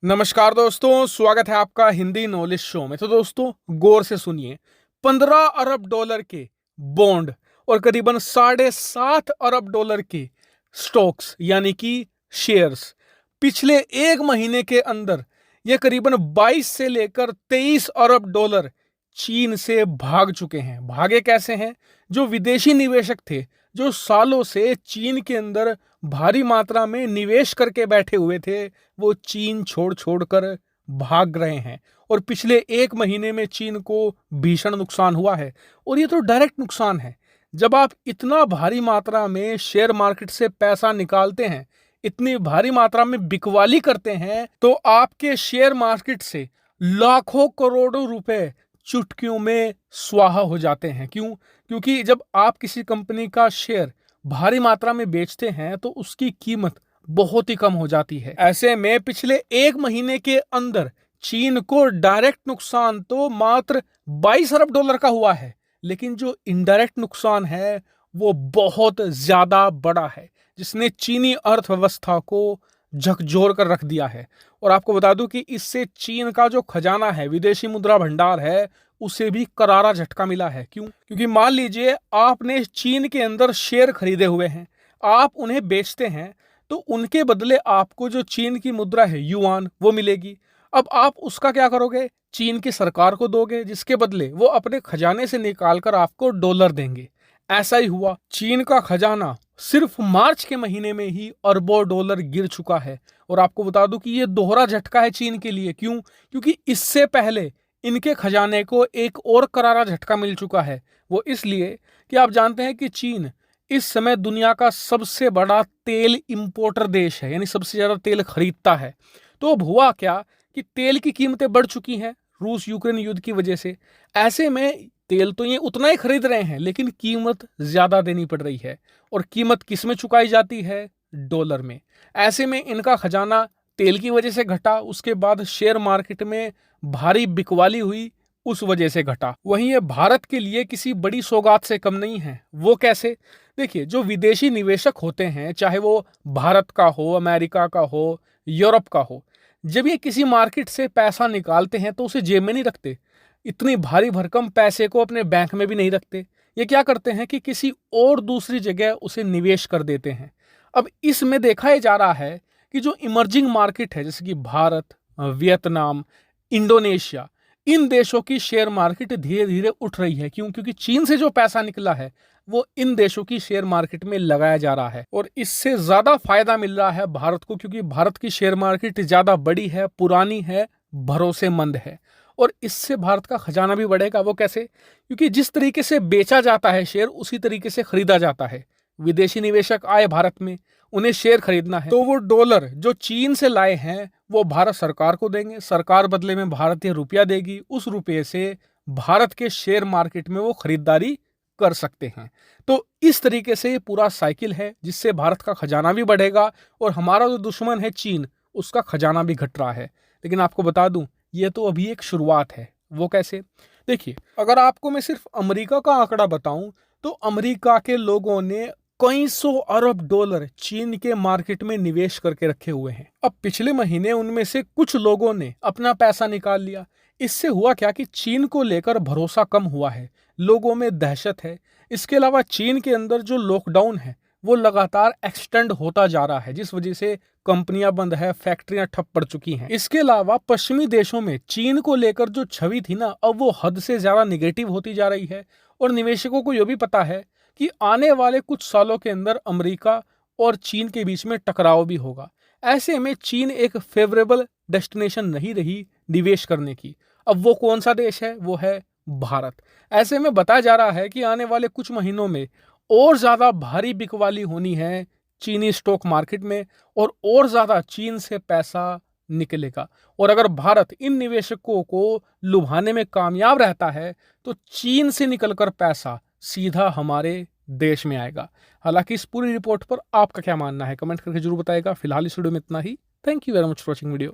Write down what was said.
नमस्कार दोस्तों, स्वागत है आपका हिंदी नॉलेज शो में। तो दोस्तों गौर से सुनिए, 15 अरब डॉलर के बॉन्ड और करीबन $7.5 अरब के स्टॉक्स यानी कि शेयर्स पिछले एक महीने के अंदर ये करीबन 22 से लेकर $23 अरब चीन से भाग चुके हैं। भागे कैसे हैं? जो विदेशी निवेशक थे, जो सालों से चीन के अंदर भारी मात्रा में निवेश करके बैठे हुए थे, वो चीन छोड़ छोड़ कर भाग रहे हैं। और पिछले एक महीने में चीन को भीषण नुकसान हुआ है। और ये तो डायरेक्ट नुकसान है। जब आप इतना भारी मात्रा में शेयर मार्केट से पैसा निकालते हैं, इतनी भारी मात्रा में बिकवाली करते हैं, तो आपके शेयर मार्केट से लाखों करोड़ों रुपए चुटकियों में स्वाहा हो जाते हैं। क्यों? क्योंकि जब आप किसी कंपनी का शेयर भारी मात्रा में बेचते हैं तो उसकी कीमत बहुत ही कम हो जाती है। ऐसे में पिछले एक महीने के अंदर चीन को डायरेक्ट नुकसान तो मात्र $22 अरब का हुआ है, लेकिन जो इनडायरेक्ट नुकसान है वो बहुत ज्यादा बड़ा है, जिसने चीनी अर्थव्यवस्था को झकझोर कर रख दिया है। और आपको बता दूं कि इससे चीन का जो खजाना है, विदेशी मुद्रा भंडार है, उसे भी करारा झटका मिला है। क्यों? क्योंकि मान लीजिए आपने चीन के अंदर शेयर खरीदे हुए हैं, आप उन्हें बेचते हैं, तो उनके बदले आपको जो चीन की मुद्रा है युआन वो मिलेगी। अब आप उसका क्या करोगे? चीन की सरकार को दोगे, जिसके बदले वो अपने खजाने से निकालकर आपको डॉलर देंगे। ऐसा ही हुआ। चीन का खजाना सिर्फ मार्च के महीने में ही अरबों डॉलर गिर चुका है। और आपको बता दूं कि ये दोहरा झटका है चीन के लिए। क्यों? क्योंकि इससे पहले इनके खजाने को एक और करारा झटका मिल चुका है। वो इसलिए कि आप जानते हैं कि चीन इस समय दुनिया का सबसे बड़ा तेल इंपोर्टर देश है, यानी सबसे ज्यादा तेल खरीदता है। तो अब हुआ क्या कि तेल की कीमतें बढ़ चुकी हैं रूस यूक्रेन युद्ध की वजह से। ऐसे में तेल तो ये उतना ही खरीद रहे हैं, लेकिन कीमत ज्यादा देनी पड़ रही है। और कीमत किस में चुकाई जाती है? डॉलर में। ऐसे में इनका खजाना तेल की वजह से घटा, उसके बाद शेयर मार्केट में भारी बिकवाली हुई, उस वजह से घटा। वहीं ये भारत के लिए किसी बड़ी सौगात से कम नहीं है। वो कैसे? देखिए, जो विदेशी निवेशक होते हैं, चाहे वो भारत का हो, अमेरिका का हो, यूरोप का हो, जब ये किसी मार्केट से पैसा निकालते हैं तो उसे जेब में नहीं रखते। इतनी भारी भरकम पैसे को अपने बैंक में भी नहीं रखते। ये क्या करते हैं कि किसी और दूसरी जगह उसे निवेश कर देते हैं। अब इसमें देखा जा रहा है कि जो इमर्जिंग मार्केट है, जैसे कि भारत, वियतनाम, इंडोनेशिया, इन देशों की शेयर मार्केट धीरे धीरे उठ रही है। क्यों? क्योंकि चीन से जो पैसा निकला है वो इन देशों की शेयर मार्केट में लगाया जा रहा है। और इससे ज्यादा फायदा मिल रहा है भारत को, क्योंकि भारत की शेयर मार्केट ज्यादा बड़ी है, पुरानी है, भरोसेमंद है। और इससे भारत का खजाना भी बढ़ेगा। वो कैसे? क्योंकि जिस तरीके से बेचा जाता है शेयर, उसी तरीके से खरीदा जाता है। विदेशी निवेशक आए भारत में, उन्हें शेयर खरीदना है, तो वो डॉलर जो चीन से लाए हैं वो भारत सरकार को देंगे। सरकार बदले में भारतीय रुपया देगी। उस रुपये से भारत के शेयर मार्केट में वो खरीदारी कर सकते हैं। तो इस तरीके से ये पूरा साइकिल है, जिससे भारत का खजाना भी बढ़ेगा और हमारा जो दुश्मन है चीन, उसका खजाना भी घट रहा है। लेकिन आपको बता दूं, ये तो अभी एक शुरुआत है। वो कैसे? देखिए, अगर आपको मैं सिर्फ अमेरिका का आंकड़ा बताऊं, तो अमेरिका के लोगों ने कई सौ अरब डॉलर चीन के मार्केट में निवेश करके रखे हुए हैं। अब पिछले महीने उनमें से कुछ लोगों ने अपना पैसा निकाल लिया। इससे हुआ क्या कि चीन को लेकर भरोसा कम हुआ है, लोगों में दहशत है। इसके अलावा चीन के अंदर जो लॉकडाउन है वो लगातार एक्सटेंड होता जा रहा है, जिस वजह से कंपनियां बंद है, फैक्ट्रियां ठप पड़ चुकी हैं। इसके अलावा पश्चिमी देशों में चीन को लेकर जो छवि थी ना, अब वो हद से ज्यादा निगेटिव होती जा रही है। और निवेशकों को यह भी पता है कि आने वाले कुछ सालों के अंदर अमेरिका और चीन के बीच में टकराव भी होगा। ऐसे में चीन एक फेवरेबल डेस्टिनेशन नहीं रही निवेश करने की। अब वो कौन सा देश है? वो है भारत। ऐसे में बताया जा रहा है कि आने वाले कुछ महीनों में और ज्यादा भारी बिकवाली होनी है चीनी स्टॉक मार्केट में, और ज्यादा चीन से पैसा निकलेगा। और अगर भारत इन निवेशकों को लुभाने में कामयाब रहता है तो चीन से निकलकर पैसा सीधा हमारे देश में आएगा। हालांकि इस पूरी रिपोर्ट पर आपका क्या मानना है, कमेंट करके जरूर बताएगा। फिलहाल इस वीडियो में इतना ही। Thank you very much for watching video.